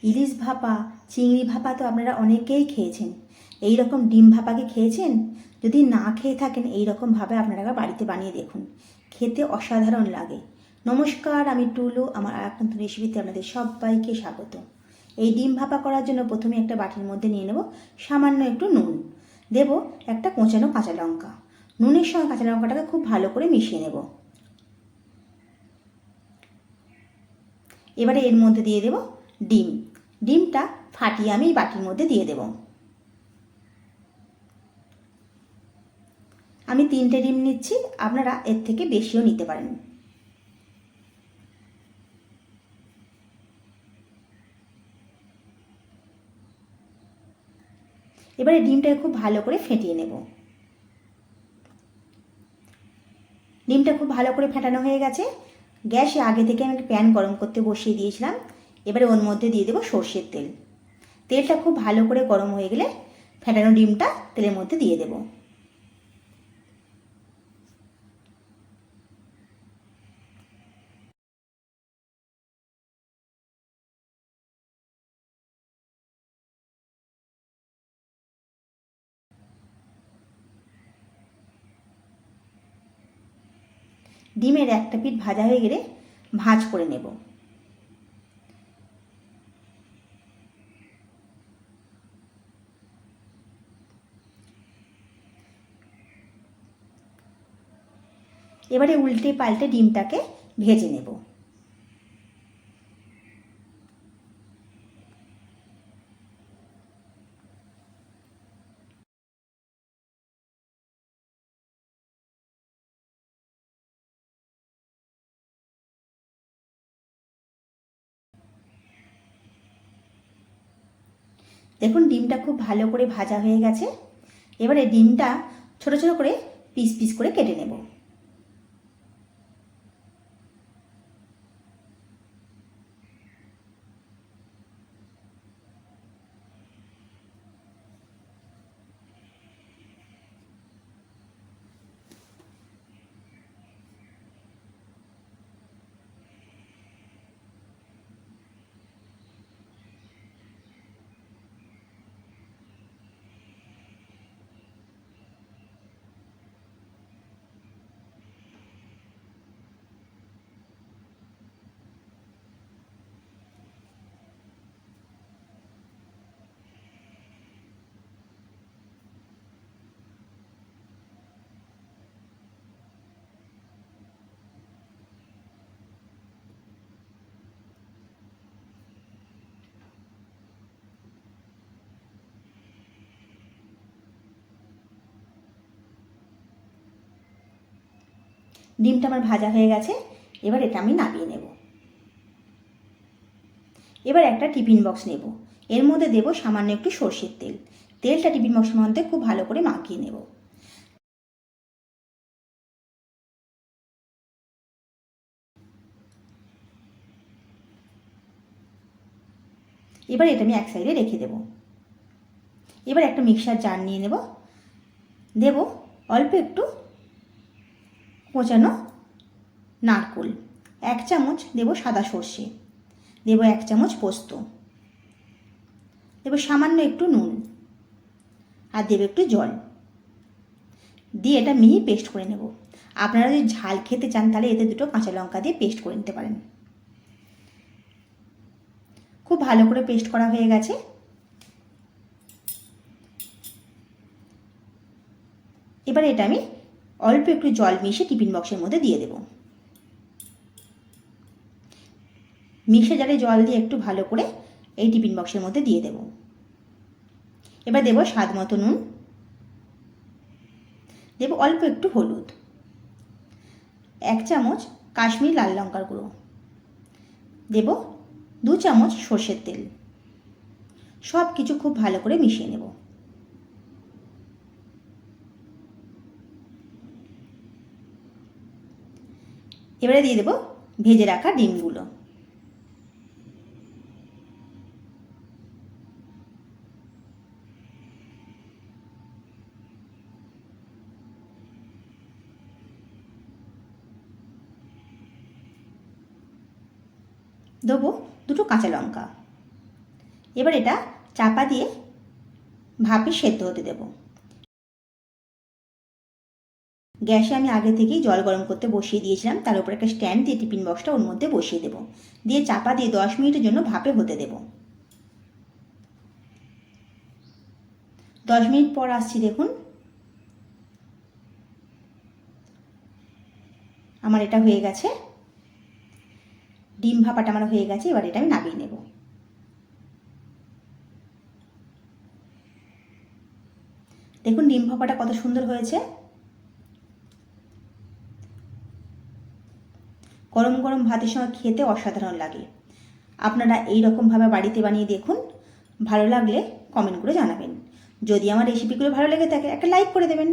ইলিশ ভাপা, চিংড়ি ভাপা তো আপনারা অনেকেই খেয়েছেন। এই রকম ডিম ভাপা কি খেয়েছেন? যদি না খেয়ে থাকেন এই রকমভাবে আপনারা বাড়িতে বানিয়ে দেখুন, খেতে অসাধারণ লাগে। নমস্কার, আমি টুলু। আমার আর এক নতুন রেসিপিতে আপনাদের সবাইকে স্বাগত। এই ডিম ভাপা করার জন্য প্রথমে একটা বাটির মধ্যে নিয়ে নেব সামান্য একটু নুন, দেব একটা কোঁচানো কাঁচা লঙ্কা। নুনের সঙ্গে কাঁচা লঙ্কাটাকে খুব ভালো করে মিশিয়ে নেব। এবারে এর মধ্যে দিয়ে দেব ডিম। ডিমটা ফাটিয়ে আমি বাটির মধ্যে দিয়ে দেব। আমি 3টে ডিম নিচ্ছি, আপনারা এর থেকে বেশিও নিতে পারেন। এবারে ডিমটাকে খুব ভালো করে ফেটিয়ে নেব। ডিমটা খুব ভালো করে ফেটানো হয়ে গেছে। গ্যাসে আগে থেকে আমি প্যান গরম করতে বসিয়ে দিয়েছিলাম। এবারে ওর মধ্যে দিয়ে দেবো সর্ষের তেল। তেলটা খুব ভালো করে গরম হয়ে গেলে ফেটানো ডিমটা তেলের মধ্যে দিয়ে দেব। ডিমের একটা পিঠ ভাজা হয়ে গেলে ভাঁজ করে নেব। এবারে উল্টে পাল্টে ডিমটাকে ভেজে নেব। দেখুন ডিমটা খুব ভালো করে ভাজা হয়ে গেছে। এবারে ডিমটা ছোট ছোট করে পিস পিস করে কেটে নেব। ডিমটা আমার ভাজা হয়ে গেছে। এবার এটা আমি নামিয়ে নেব। এবার একটা টিফিন বক্স নেব। এর মধ্যে দেব সামান্য একটু সর্ষের তেল। তেলটা টিফিন বক্সের মধ্যে খুব ভালো করে মাখিয়ে নেব। এবার এটা আমি এক সাইডে রেখে দেব। এবার একটা মিক্সার জার নিয়ে নেব। দেব অল্প একটু কোঁচানো নারকোল, 1 চামচ দেব সাদা সর্ষে, দেব 1 চামচ পোস্ত, দেব সামান্য একটু নুন, আর দেব একটু জল দিয়ে এটা মিহি পেস্ট করে নেব। আপনারা যদি ঝাল খেতে চান তাহলে এতে 2টো কাঁচা লঙ্কা দিয়ে পেস্ট করে নিতে পারেন। খুব ভালো করে পেস্ট করা হয়ে গেছে। এবারে এটা আমি অল্প একটু জল মিশিয়ে টিফিন বক্সের মধ্যে দিয়ে দেব। মিক্সার জারে জল দিয়ে একটু ভালো করে এই টিফিন বক্সের মধ্যে দিয়ে দেব। এবার দেব স্বাদ মতো নুন, দেব অল্প একটু হলুদ, 1 চামচ কাশ্মীরি লাল লঙ্কার গুঁড়ো, দেব 2 চামচ সর্ষের তেল। সব কিছু খুব ভালো করে মিশিয়ে নেব। এবারে দিয়ে দেব ভেজে রাখা ডিমগুলো। দেবো 2টো কাঁচা লঙ্কা, এবার এটা চাপা দিয়ে ভাপে সেদ্ধ হতে দেব। গ্যাসে আমি আগে থেকেই জল গরম করতে বসিয়ে দিয়েছিলাম, তার উপর একটা স্ট্যান্ড দিয়ে টিফিন বক্সটা ওর মধ্যে বসিয়ে দেব, দিয়ে চাপা দিয়ে 10 মিনিটের জন্য ভাপে হতে দেব। 10 মিনিট পর আসছি, দেখুন আমার এটা হয়ে গেছে, ডিম ভাপাটা আমার হয়ে গেছে। এবার এটা আমি নামিয়ে নেব। দেখুন ডিম ভাপাটা কত সুন্দর হয়েছে। গরম গরম ভাতের সঙ্গে খেতে অসাধারণ লাগে। আপনারা এই রকমভাবে বাড়িতে বানিয়ে দেখুন, ভালো লাগলে কমেন্ট করে জানাবেন। যদি আমার রেসিপিগুলো ভালো লেগে থাকে একটা লাইক করে দেবেন।